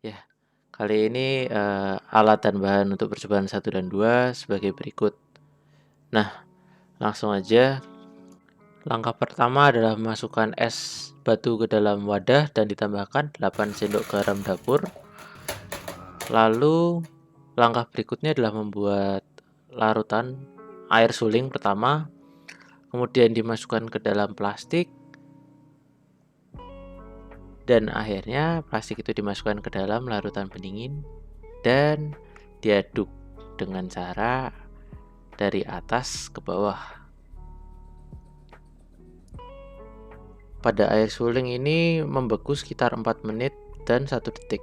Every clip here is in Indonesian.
Ya, kali ini alat dan bahan untuk percobaan satu dan 2 sebagai berikut. Nah, langsung aja. Langkah pertama adalah memasukkan es batu ke dalam wadah dan ditambahkan 8 sendok garam dapur. Lalu, langkah berikutnya adalah membuat larutan air suling pertama, kemudian dimasukkan ke dalam plastik, dan akhirnya plastik itu dimasukkan ke dalam larutan pendingin dan diaduk dengan cara dari atas ke bawah. Pada air suling ini membeku sekitar 4 menit dan 1 detik.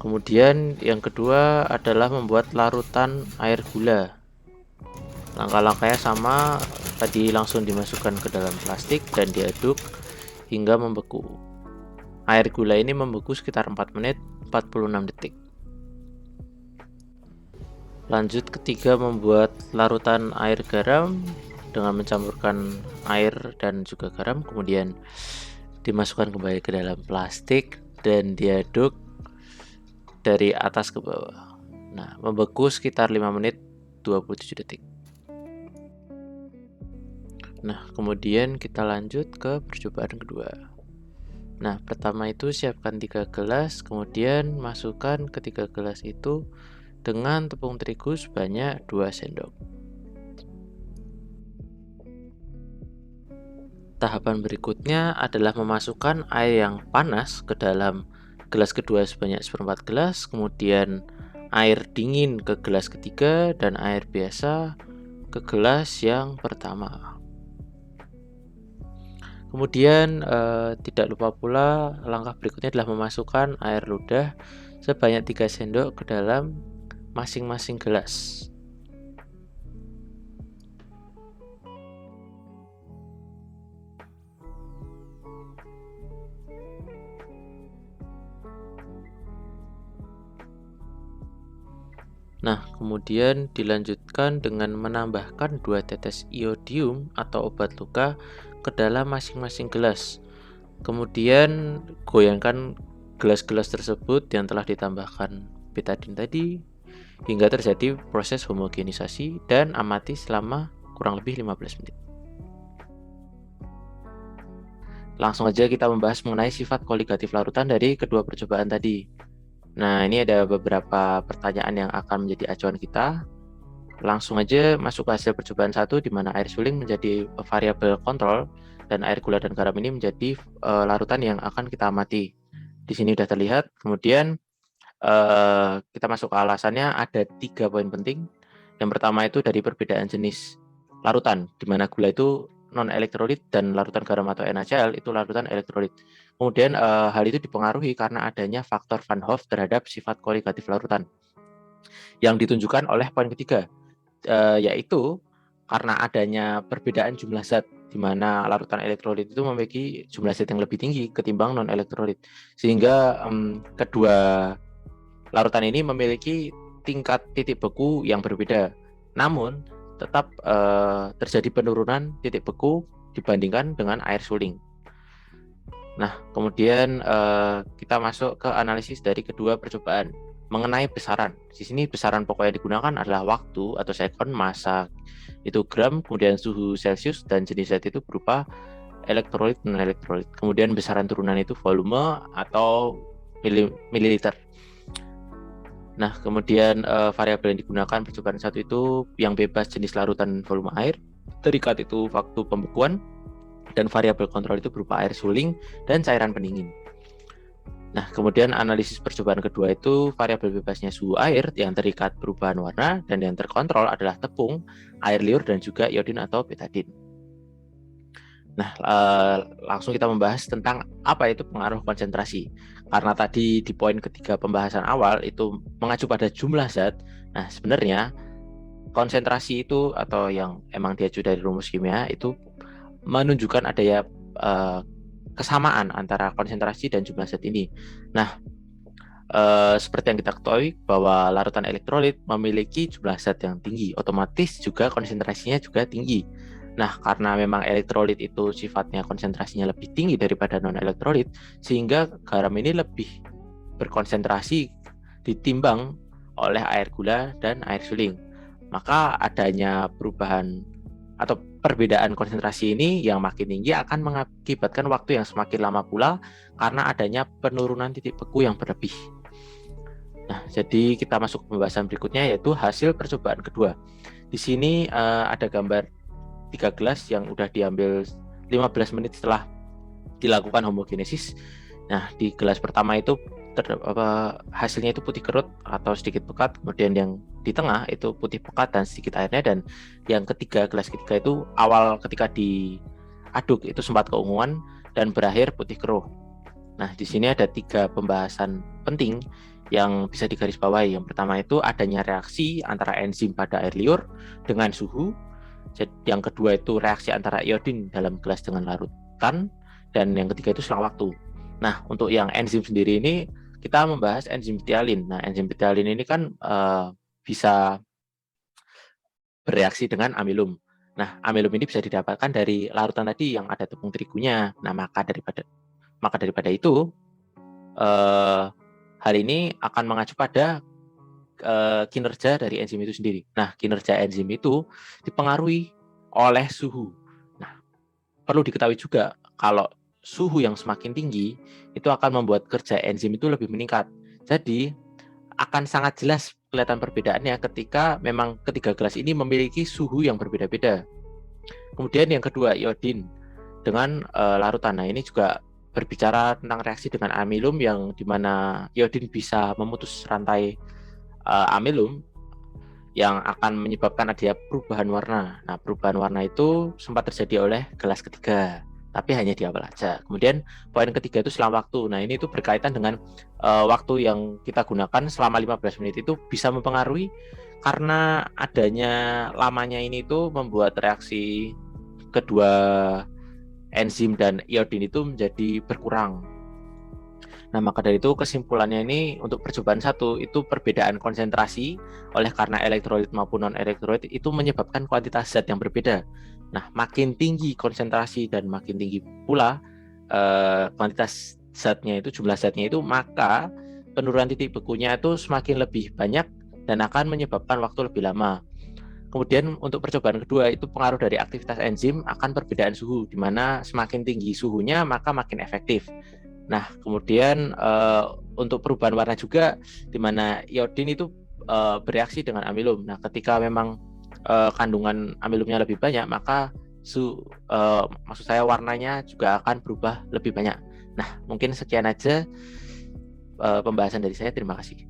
Kemudian yang kedua adalah membuat larutan air gula. Langkah-langkahnya sama, tadi langsung dimasukkan ke dalam plastik dan diaduk hingga membeku. Air gula ini membeku sekitar 4 menit 46 detik. Lanjut ketiga, membuat larutan air garam dengan mencampurkan air dan juga garam, kemudian dimasukkan kembali ke dalam plastik dan diaduk dari atas ke bawah. Nah, membeku sekitar 5 menit 27 detik. Nah, kemudian kita lanjut ke percobaan kedua. Nah, pertama itu siapkan 3 gelas, kemudian masukkan ke 3 gelas itu dengan tepung terigu sebanyak 2 sendok. Tahapan berikutnya adalah memasukkan air yang panas ke dalam gelas kedua sebanyak seperempat gelas, kemudian air dingin ke gelas ketiga, dan air biasa ke gelas yang pertama. Kemudian tidak lupa pula langkah berikutnya adalah memasukkan air ludah sebanyak 3 sendok ke dalam masing-masing gelas. Nah, kemudian dilanjutkan dengan menambahkan 2 tetes iodium atau obat luka ke dalam masing-masing gelas. Kemudian goyangkan gelas-gelas tersebut yang telah ditambahkan betadine tadi hingga terjadi proses homogenisasi dan amati selama kurang lebih 15 menit. Langsung aja kita membahas mengenai sifat koligatif larutan dari kedua percobaan tadi. Nah, ini ada beberapa pertanyaan yang akan menjadi acuan kita. Langsung aja masuk ke hasil percobaan satu, di mana air suling menjadi variabel kontrol dan air gula dan garam ini menjadi larutan yang akan kita amati. Di sini sudah terlihat. Kemudian kita masuk ke alasannya, ada 3 poin penting. Yang pertama itu dari perbedaan jenis larutan, di mana gula itu non elektrolit dan larutan garam atau NaCl itu larutan elektrolit. Kemudian hal itu dipengaruhi karena adanya faktor Van Hoff terhadap sifat koligatif larutan yang ditunjukkan oleh poin ketiga, yaitu karena adanya perbedaan jumlah zat, di mana larutan elektrolit itu memiliki jumlah zat yang lebih tinggi ketimbang non elektrolit, sehingga kedua larutan ini memiliki tingkat titik beku yang berbeda, namun tetap terjadi penurunan titik beku dibandingkan dengan air suling. Nah, kemudian kita masuk ke analisis dari kedua percobaan mengenai besaran. Di sini besaran pokok yang digunakan adalah waktu atau sekon, massa itu gram, kemudian suhu Celcius, dan jenis zat itu berupa elektrolit dan non-elektrolit. Kemudian besaran turunan itu volume atau mililiter. Nah, kemudian variabel yang digunakan percobaan satu itu yang bebas jenis larutan volume air, terikat itu waktu pembekuan, dan variabel kontrol itu berupa air suling dan cairan pendingin. Nah, kemudian analisis percobaan kedua itu variabel bebasnya suhu air yang terikat perubahan warna, dan yang terkontrol adalah tepung, air liur, dan juga iodin atau betadine. Nah, langsung kita membahas tentang apa itu pengaruh konsentrasi. Karena tadi di poin ketiga pembahasan awal itu mengacu pada jumlah zat. Nah, sebenarnya konsentrasi itu atau yang emang diacu dari rumus kimia itu menunjukkan adanya kesamaan antara konsentrasi dan jumlah zat ini. Nah, seperti yang kita ketahui bahwa larutan elektrolit memiliki jumlah zat yang tinggi, otomatis juga konsentrasinya juga tinggi. Nah, karena memang elektrolit itu sifatnya konsentrasinya lebih tinggi daripada non-elektrolit, sehingga garam ini lebih berkonsentrasi ditimbang oleh air gula dan air suling. Maka adanya perubahan atau perbedaan konsentrasi ini yang makin tinggi akan mengakibatkan waktu yang semakin lama pula karena adanya penurunan titik beku yang berlebih. Nah, jadi kita masuk ke pembahasan berikutnya yaitu hasil percobaan kedua. Di sini ada gambar 3 gelas yang udah diambil 15 menit setelah dilakukan homogenesis. Nah, di gelas pertama itu hasilnya itu putih kerut atau sedikit pekat, kemudian yang di tengah itu putih pekat dan sedikit airnya, dan yang ketiga, gelas ketiga itu awal ketika diaduk itu sempat keunguan dan berakhir putih keruh. Nah, di sini ada 3 pembahasan penting yang bisa digarisbawahi. Yang pertama itu adanya reaksi antara enzim pada air liur dengan suhu. Yang kedua itu reaksi antara iodin dalam gelas dengan larutan. Dan yang ketiga itu selang waktu. Nah, untuk yang enzim sendiri ini kita membahas enzim betialin. Nah, enzim betialin ini kan bisa bereaksi dengan amilum. Nah, amilum ini bisa didapatkan dari larutan tadi yang ada tepung terigunya. Nah, maka daripada itu hal ini akan mengacu pada kinerja dari enzim itu sendiri. Nah, kinerja enzim itu dipengaruhi oleh suhu. Nah, perlu diketahui juga kalau suhu yang semakin tinggi itu akan membuat kerja enzim itu lebih meningkat. Jadi akan sangat jelas kelihatan perbedaannya ketika memang ketiga gelas ini memiliki suhu yang berbeda-beda. Kemudian yang kedua, iodin dengan larutan. Nah, ini juga berbicara tentang reaksi dengan amilum yang dimana iodin bisa memutus rantai amilum yang akan menyebabkan adanya perubahan warna. Nah, perubahan warna itu sempat terjadi oleh gelas ketiga, tapi hanya di awal aja. Kemudian poin ketiga itu selang waktu. Nah, ini itu berkaitan dengan waktu yang kita gunakan selama 15 menit itu bisa mempengaruhi karena adanya lamanya ini itu membuat reaksi kedua enzim dan iodin itu menjadi berkurang. Nah, maka dari itu kesimpulannya ini untuk percobaan satu itu perbedaan konsentrasi oleh karena elektrolit maupun non-elektrolit itu menyebabkan kuantitas zat yang berbeda. Nah, makin tinggi konsentrasi dan makin tinggi pula kuantitas zatnya itu, jumlah zatnya itu, maka penurunan titik bekunya itu semakin lebih banyak dan akan menyebabkan waktu lebih lama. Kemudian untuk percobaan kedua itu pengaruh dari aktivitas enzim akan perbedaan suhu, di mana semakin tinggi suhunya maka makin efektif. Nah, kemudian untuk perubahan warna juga, di mana iodin itu bereaksi dengan amilum. Nah, ketika memang kandungan amilumnya lebih banyak, maka maksud saya warnanya juga akan berubah lebih banyak. Nah, mungkin sekian aja pembahasan dari saya. Terima kasih.